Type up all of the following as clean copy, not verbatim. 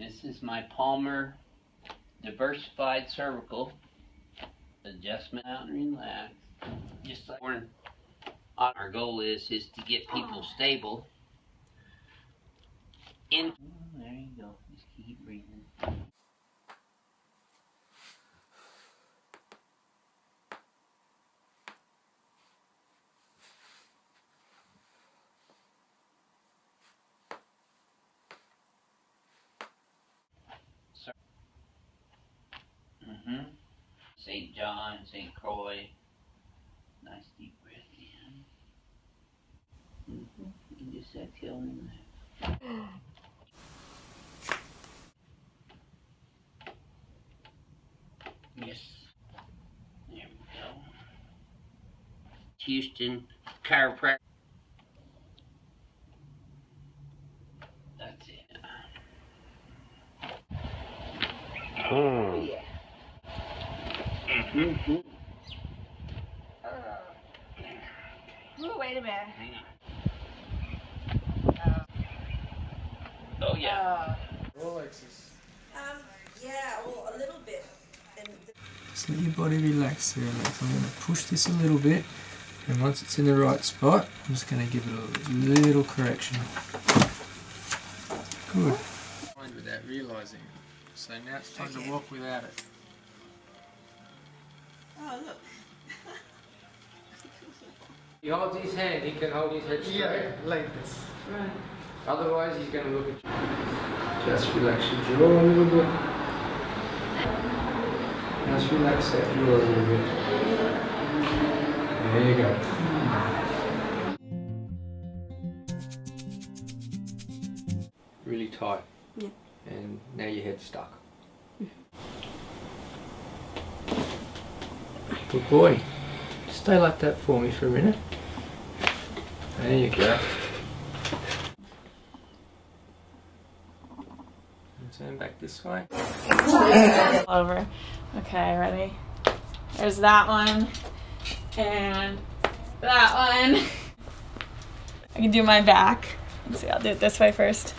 This is my Palmer diversified cervical adjustment out and relax. Just like our goal is to get people stable. There you go. Just keep breathing. St. John, St. Croix. Nice deep breath in. And just exhale in there. Yes. There we go. Houston chiropractic. That's it. Oh yeah. Ooh, wait a minute. Hang on. Oh yeah. Yeah, well, a little bit. Just let your body relax there. I'm going to push this a little bit, and once it's in the right spot, I'm just going to give it a little correction. Good. Without realising. So now it's time to walk without it. Oh, look. He holds his hand, he can hold his head straight. Yeah, like this. Right. Otherwise, he's going to look at you. Just relax your jaw a little bit. Just relax that jaw a little bit. There you go. Really tight. Yeah. And now your head's stuck. Good boy. Stay like that for me for a minute. There you go. And turn back this way. Over. Okay, ready? There's that one. And that one. I can do my back. Let's see, I'll do it this way first.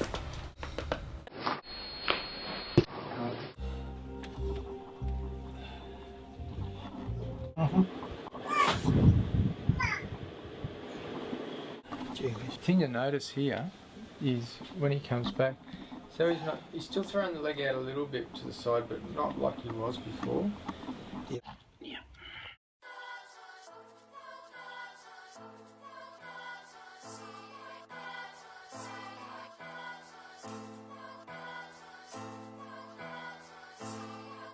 The thing to notice here is when he comes back, so he's still throwing the leg out a little bit to the side, but not like he was before.